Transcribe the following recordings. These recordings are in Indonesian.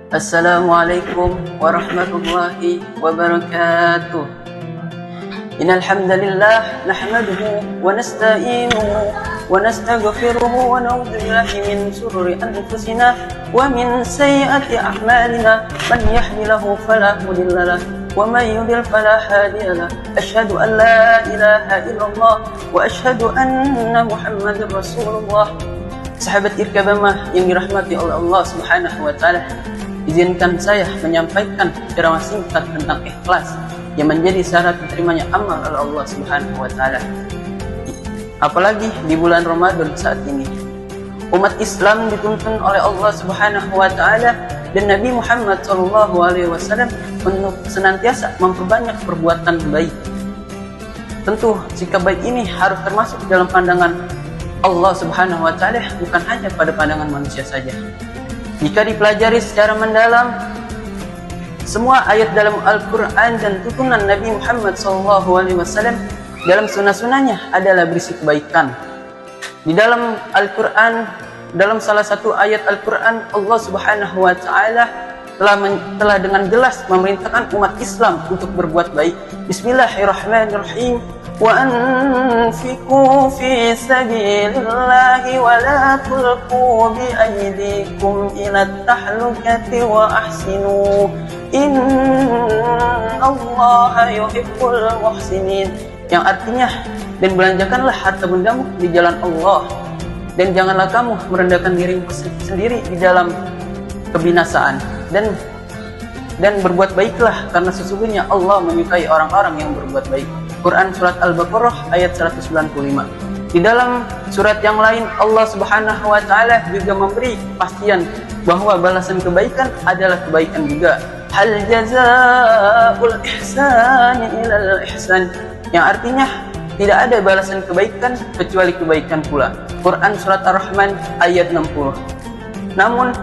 Assalamualaikum warahmatullahi wabarakatuh. Innal hamdalillah nahmaduhu wa nasta'inuhu wa nastaghfiruhu wa na'udzu billahi min shururi anfusina wa min sayyiati a'malina. Man yahdihillahu fala mudilla lahu wa man yudlil fala hadiya lahu. Asyhadu an la ilaha illallah wa asyhadu anna Muhammadar Rasulullah. Sahabat Irkabamah yang dirahmati oleh Allah Subhanahu wa taala, izinkan saya menyampaikan ceramah singkat tentang ikhlas yang menjadi syarat diterimanya amal oleh Allah Subhanahu wa taala. Apalagi di bulan Ramadan saat ini. Umat Islam dituntun oleh Allah Subhanahu wa taala dan Nabi Muhammad sallallahu alaihi wasallam untuk senantiasa memperbanyak perbuatan baik. Tentu sikap baik ini harus termasuk dalam pandangan Allah Subhanahu wa taala, bukan hanya pada pandangan manusia saja. Jika dipelajari secara mendalam, semua ayat dalam Al-Quran dan tuntunan Nabi Muhammad SAW dalam sunnah-sunnahnya adalah berisi kebaikan. Di dalam Al-Quran, dalam salah satu ayat Al-Quran, Allah Subhanahu wa taala telah dengan jelas memerintahkan umat Islam untuk berbuat baik. Bismillahirrahmanirrahim. Wa anfiqu fi sabilillahi wa la tulqu bi aydikum ila tahlukati wa ahsinu innallaha yuhibbul muhsinin. Yang artinya, dan belanjakanlah harta bendamu di jalan Allah, dan janganlah kamu merendahkan dirimu sendiri di dalam kebinasaan, dan berbuat baiklah karena sesungguhnya Allah menyukai orang-orang yang berbuat baik. Quran surat Al-Baqarah ayat 195. Di dalam surat yang lain Allah Subhanahu wa taala juga memberi kepastian bahwa balasan kebaikan adalah kebaikan juga. Hal jazaa'ul ihsani ilal ihsan. Yang artinya tidak ada balasan kebaikan kecuali kebaikan pula. Quran surat Ar-Rahman ayat 60. Namun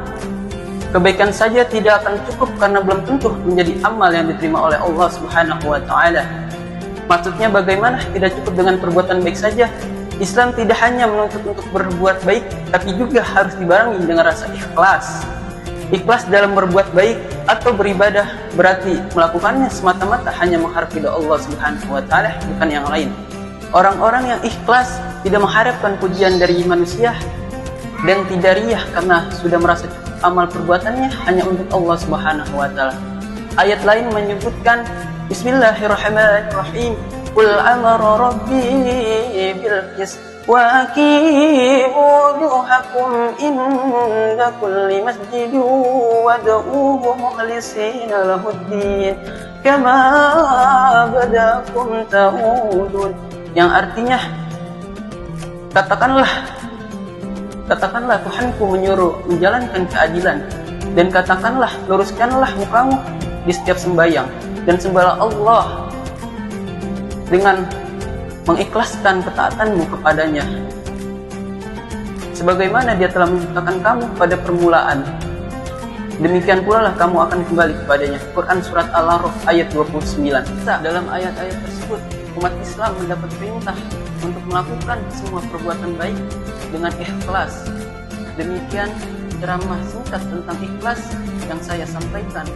kebaikan saja tidak akan cukup karena belum tentu menjadi amal yang diterima oleh Allah Subhanahu wa taala. Maksudnya bagaimana tidak cukup dengan perbuatan baik saja? Islam tidak hanya menuntut untuk berbuat baik, tapi juga harus dibarengi dengan rasa ikhlas. Ikhlas dalam berbuat baik atau beribadah berarti melakukannya semata-mata hanya mengharap ridha Allah Subhanahu wa taala, bukan yang lain. Orang-orang yang ikhlas tidak mengharapkan pujian dari manusia dan tidak riyah karena sudah merasa cukup amal perbuatannya hanya untuk Allah Subhanahu wa taala. Ayat lain menyebutkan Bismillahirrahmanirrahim. Qul amara rabbi bil qist wa aqimu wujuhakum inda kulli masjidin wad'uuhu mukhlishina lahuddin kama badakum ta'udun. Yang artinya, katakanlah Tuhanku menyuruh menjalankan keadilan, dan katakanlah luruskanlah mukamu di setiap sembahyang, dan sembahlah Allah dengan mengikhlaskan ketaatanmu kepadanya sebagaimana Dia telah menciptakan kamu pada permulaan. Demikian pula lah kamu akan kembali kepadanya. Quran surat Al-A'raf ayat 29. Dalam ayat-ayat tersebut umat Islam mendapat perintah untuk melakukan semua perbuatan baik dengan ikhlas. Demikian ceramah singkat tentang ikhlas yang saya sampaikan.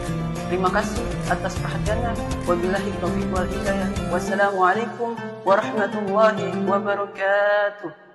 Terima kasih atas perhatiannya. Wabillahi taufiq wal hidayah. Wassalamualaikum warahmatullahi wabarakatuh.